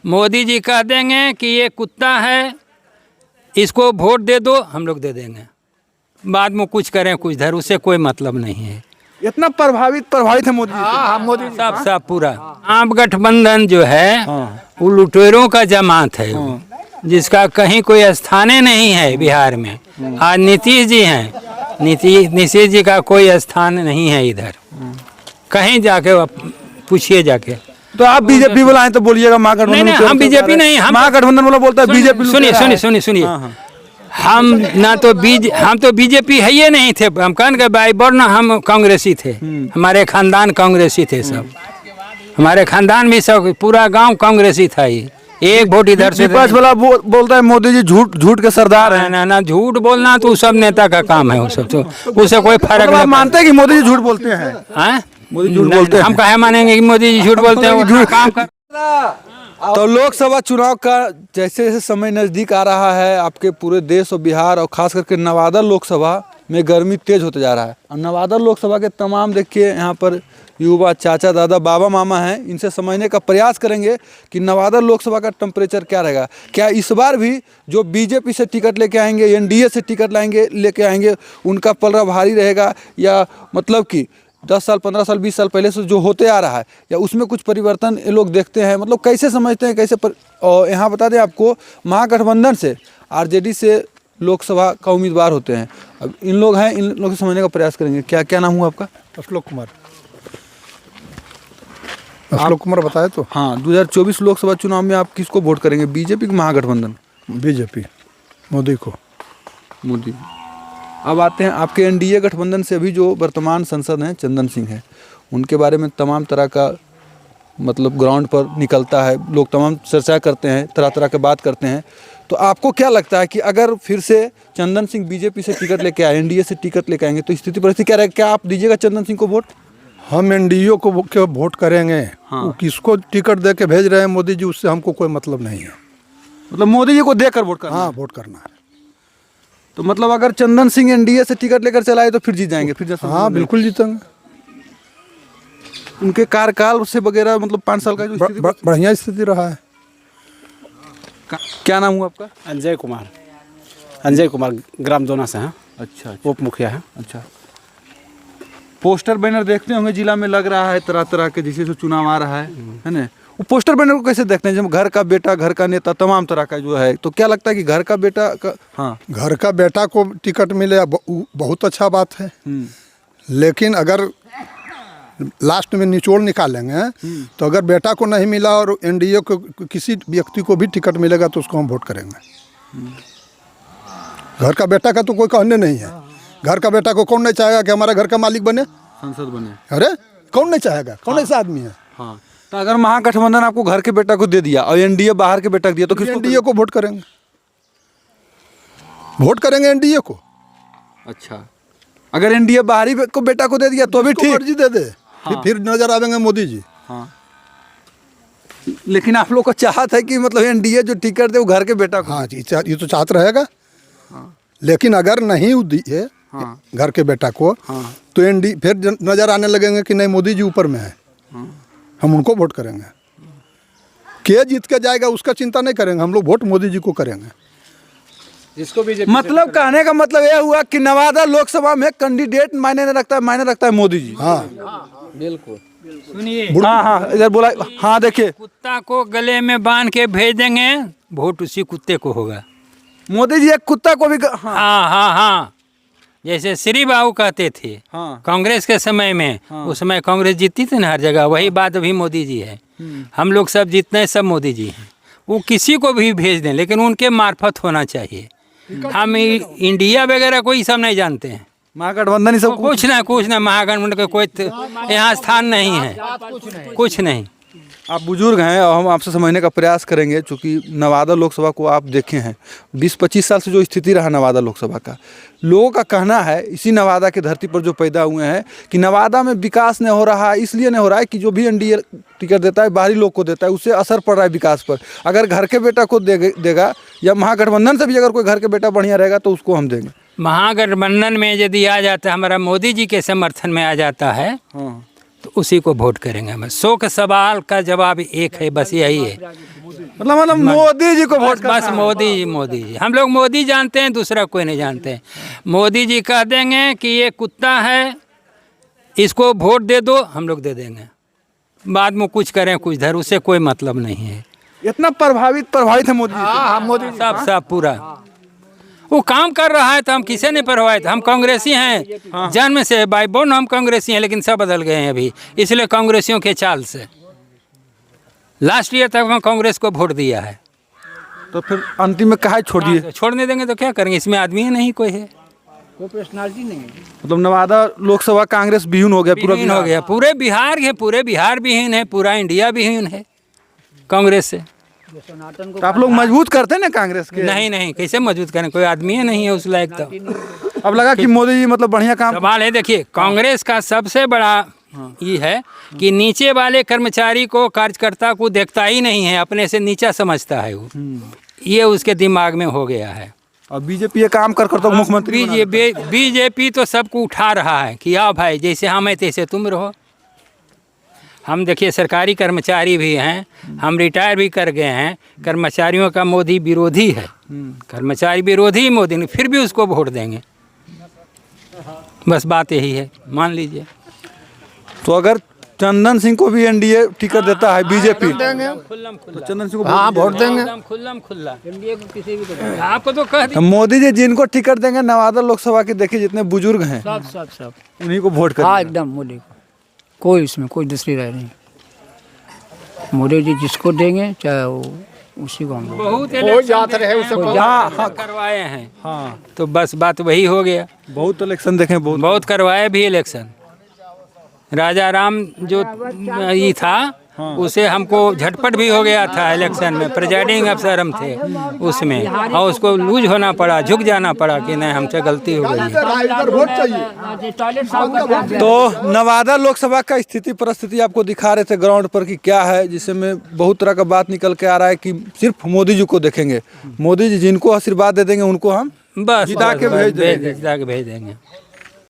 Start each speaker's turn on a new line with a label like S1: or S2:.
S1: मोदी जी कह देंगे कि ये कुत्ता है, इसको वोट दे दो, हम लोग दे देंगे। बाद में कुछ करें कुछ धर, उससे कोई मतलब नहीं है।
S2: इतना प्रभावित है मोदी जी से।
S1: मोदी सब पूरा आप गठबंधन जो है वो लुटेरों का जमात है, जिसका कहीं कोई स्थान नहीं है बिहार में। आज नीतीश जी हैं, नीतीश जी का कोई स्थान नहीं है इधर, कहीं जाके पूछिए जाके।
S2: तो आप बीजेपी बुलाएं तो बोलिएगा महागठबंधन।
S1: नहीं, हम बीजेपी नहीं, हम
S2: महागठबंधन वाला बोलता है बीजेपी।
S1: सुनिए हम ना तो हम तो बीजेपी है ये नहीं थे। हम कहन के भाई वरना हम कांग्रेसी थे, हमारे खानदान कांग्रेसी थे सब, हमारे खानदान भी सब, पूरा गांव कांग्रेसी था। ये एक वोट इधर से
S2: विपक्ष वाला बोलता है मोदी जी झूठ के सरदार हैं।
S1: ना झूठ बोलना तो सब नेता का काम है, वो सब तो उससे कोई फर्क नहीं।
S2: मानते हैं कि मोदी जी झूठ बोलते हैं? मोदी झूठ बोलते हैं।
S1: हम कहे मानेंगे कि मोदी जी झूठ बोलते हैं? काम कर।
S2: तो लोकसभा चुनाव का जैसे जैसे समय नज़दीक आ रहा है, आपके पूरे देश और बिहार और खास करके नवादा लोकसभा में गर्मी तेज होते जा रहा है। और नवादा लोकसभा के तमाम देखिए यहाँ पर युवा, चाचा, दादा, बाबा, मामा हैं। इनसे समझने का प्रयास करेंगे कि नवादा लोकसभा का टेम्परेचर क्या रहेगा। क्या इस बार भी जो बीजेपी से टिकट लेके आएंगे, एनडीए से टिकट लेके आएंगे, उनका पलड़ा भारी रहेगा, या मतलब कि 10 साल, 15 साल, 20 साल पहले से जो होते आ रहा है, या उसमें कुछ परिवर्तन ये लोग देखते हैं? मतलब कैसे समझते हैं, कैसे और यहाँ बता दें आपको, महागठबंधन से, आरजेडी से लोकसभा का उम्मीदवार होते हैं। अब इन लोग हैं, इन लोग से समझने का प्रयास करेंगे। क्या नाम हुआ आपका?
S3: अशोक कुमार बताए तो।
S2: हाँ, 2024 लोकसभा चुनाव में आप किसको वोट करेंगे, बीजेपी की महागठबंधन?
S3: बीजेपी, मोदी को।
S2: मोदी। अब आते हैं आपके एनडीए गठबंधन से अभी जो वर्तमान सांसद हैं चंदन सिंह हैं, उनके बारे में तमाम तरह का मतलब ग्राउंड पर निकलता है, लोग तमाम चर्चा करते हैं, तरह तरह की बात करते हैं। तो आपको क्या लगता है कि अगर फिर से चंदन सिंह बीजेपी से टिकट लेके आए, एनडीए से टिकट लेके आएंगे, तो स्थिति परिस्थिति क्या रहेगी? क्या आप दीजिएगा चंदन सिंह को वोट?
S3: हम एनडीए को वोट करेंगे। वो किसको टिकट दे के भेज रहे हैं मोदी जी, उससे हमको कोई मतलब नहीं है।
S2: मतलब मोदी जी को देकर वोट करना?
S3: हाँ, वोट करना है।
S2: तो मतलब अगर चंदन सिंह एनडीए से टिकट लेकर चलाए तो फिर जीत जाएंगे? फिर
S3: हाँ, बिल्कुल जीतेंगे।
S2: उनके कार्यकाल से वगैरह मतलब 5 साल का जो स्थिति
S3: बढ़िया स्थिति रहा है।
S2: क्या नाम हुआ आपका?
S4: अंजय कुमार ग्राम दोना से हैं।
S2: अच्छा,
S4: उप मुखिया है।
S2: अच्छा। पोस्टर बैनर देखते होंगे जिला में लग रहा है तरह तरह के, जैसे चुनाव आ रहा है ना? वो पोस्टर बैनर को कैसे देखते हैं? जब घर का बेटा, घर का नेता, तमाम तरह का जो है, तो क्या लगता है कि घर का बेटा का, हाँ,
S3: घर का बेटा को टिकट मिले बहुत अच्छा बात है। लेकिन अगर लास्ट में निचोड़ निकालेंगे तो अगर बेटा को नहीं मिला और एनडीए को किसी व्यक्ति को भी टिकट मिलेगा तो उसको हम वोट करेंगे। घर का बेटा का तो कोई कहने नहीं है। घर का बेटा को कौन नहीं चाहेगा कि हमारा घर का मालिक बने,
S2: सांसद बने? अरे
S3: कौन नहीं चाहेगा? कौन ऐसा आदमी है?
S2: हाँ। तो अगर महागठबंधन आपको घर के बेटा को दे दिया और एनडीए बाहर के बेटा को दिया तो किसको?
S3: एनडीए को वोट करेंगे। वोट करेंगे एनडीए को।
S2: अच्छा, अगर एनडीए बाहरी को बेटा को दे दिया तो भी ठीक,
S3: मर्जी दे दे। हाँ। फिर नजर आवेंगे मोदी जी।
S2: हाँ। लेकिन आप लोग को चाहत है कि मतलब एनडीए जो टिकट दे वो घर के बेटा को?
S3: हाँ, ये तो चाहत रहेगा। हाँ। लेकिन अगर नहीं दिए घर के बेटा को, तो एनडी फिर नजर आने लगेंगे कि नहीं मोदी जी ऊपर में है। हम उनको वोट करेंगे। के जीत के जाएगा उसका चिंता नहीं करेंगे, हम लोग वोट मोदी जी को करेंगे।
S4: जिसको भी
S2: मतलब कहने का मतलब यह हुआ कि नवादा लोकसभा में कैंडिडेट मायने रखता है मोदी जी।
S3: हाँ,
S4: बिल्कुल।
S1: सुनिए,
S2: हाँ, इधर बोला। हाँ, देखिए,
S1: कुत्ता को गले में बांध के भेज देंगे, वोट उसी कुत्ते को होगा।
S2: मोदी जी एक कुत्ता को भी
S1: हाँ, जैसे श्री बाबू कहते थे कांग्रेस के समय में, उस समय कांग्रेस जीतती थी ना हर जगह, वही बात अभी मोदी जी है। हम लोग सब जितने सब मोदी जी हैं। वो किसी को भी भेज दें, लेकिन उनके मार्फत होना चाहिए। हम इंडिया वगैरह कोई सब नहीं जानते हैं,
S2: महागठबंधन ही सब
S1: कुछ ना महागठबंधन का कोई यहाँ स्थान नहीं है, कुछ नहीं।
S2: आप बुजुर्ग हैं और हम आपसे समझने का प्रयास करेंगे, चूँकि नवादा लोकसभा को आप देखे हैं। 20-25 साल से जो स्थिति रहा नवादा लोकसभा का, लोगों का कहना है, इसी नवादा की धरती पर जो पैदा हुए हैं, कि नवादा में विकास नहीं हो रहा है। इसलिए नहीं हो रहा है कि जो भी एनडीए टिकट देता है बाहरी लोग को देता है, उससे असर पड़ रहा है विकास पर। अगर घर के बेटा को देगा या महागठबंधन से भी अगर कोई घर के बेटा बढ़िया रहेगा तो उसको हम देंगे।
S1: महागठबंधन में यदि आ जाता है, हमारा मोदी जी के समर्थन में आ जाता है, तो उसी को वोट करेंगे हम। 100 का सवाल का जवाब एक है, बस यही है।
S2: मतलब मोदी जी को वोट
S1: बस मोदी जी, मोदी जी। हम लोग मोदी जानते हैं, दूसरा कोई नहीं जानते हैं। मोदी जी कह देंगे कि ये कुत्ता है, इसको वोट दे दो, हम लोग दे देंगे। बाद में कुछ करें कुछ धर, उससे कोई मतलब नहीं है।
S2: इतना प्रभावित है मोदी जी से।
S1: सब पूरा वो काम कर रहा है, तो हम किसे नहीं प्रभावित। हम कांग्रेसी हैं, जन्म से बाई बोर्न हम कांग्रेसी हैं, लेकिन सब बदल गए हैं अभी, इसलिए कांग्रेसियों के चाल से। लास्ट ईयर तक हम कांग्रेस को वोट दिया है,
S2: तो फिर अंतिम में कहा छोड़ दिए।
S1: छोड़ने देंगे तो क्या करेंगे, इसमें आदमी ही नहीं कोई है,
S4: कोई पर्सनालिटी नहीं है।
S2: मतलब नवादा लोकसभा कांग्रेस विहीन हो गया, पूरा
S1: विहीन हो गया। पूरे बिहार है, पूरे बिहार विहीन है, पूरा इंडिया विहीन है कांग्रेस से।
S2: तो आप लोग मजबूत करते हैं ना कांग्रेस के?
S1: नहीं, कैसे मजबूत करें, कोई आदमी ही नहीं है उस लायक। तो
S2: अब लगा कि मोदी जी मतलब बढ़िया काम।
S1: सवाल है, देखिए कांग्रेस का सबसे बड़ा ये है कि नीचे वाले कर्मचारी को, कार्यकर्ता को देखता ही नहीं है, अपने से नीचा समझता है वो। ये उसके दिमाग में हो गया है।
S2: और बीजेपी ये काम कर तो मुख्यमंत्री
S1: बीजेपी तो सबको उठा रहा है कि आओ भाई, जैसे हम है तैसे तुम रहो। हम देखिए सरकारी कर्मचारी भी हैं, हम रिटायर भी कर गए हैं। कर्मचारियों का मोदी विरोधी है, कर्मचारी विरोधी मोदी, फिर भी उसको वोट देंगे। बस बात यही है, मान लीजिए।
S2: तो अगर चंदन सिंह को भी एनडीए टिकट देता है बीजेपी, तो चंदन सिंह को
S3: वोट देंगे।
S1: खुल्ला आपको तो कह दी।
S2: मोदी जी जिनको टिकट देंगे नवादा लोकसभा के, देखिए जितने बुजुर्ग हैं
S4: सब
S2: उन्हीं को वोट करेंगे।
S4: हाँ, एकदम मोदी को, कोई इसमें कोई दूसरी राय नहीं। मोदी जी जिसको देंगे चाहे वो उसी को हम लोग
S1: बहुत जाते रहे उससे करवाए हैं।
S2: हाँ,
S1: तो बस बात वही हो गया।
S2: बहुत इलेक्शन देखे, बहुत
S1: करवाए भी इलेक्शन। राजा राम जो ये था, उसे हमको झटपट भी हो गया था इलेक्शन में, प्रिजाइडिंग अफसर हम थे उसमें, और उसको लूज होना पड़ा, झुक जाना पड़ा कि नहीं हमसे गलती हो गई है।
S2: तो नवादा लोकसभा का स्थिति परिस्थिति आपको दिखा रहे थे ग्राउंड पर कि क्या है, जिसमें बहुत तरह का बात निकल के आ रहा है कि सिर्फ मोदी जी को देखेंगे। मोदी जी जिनको आशीर्वाद दे देंगे उनको हम
S1: बस
S2: जिता के भेज देंगे।
S1: भेज देंगे।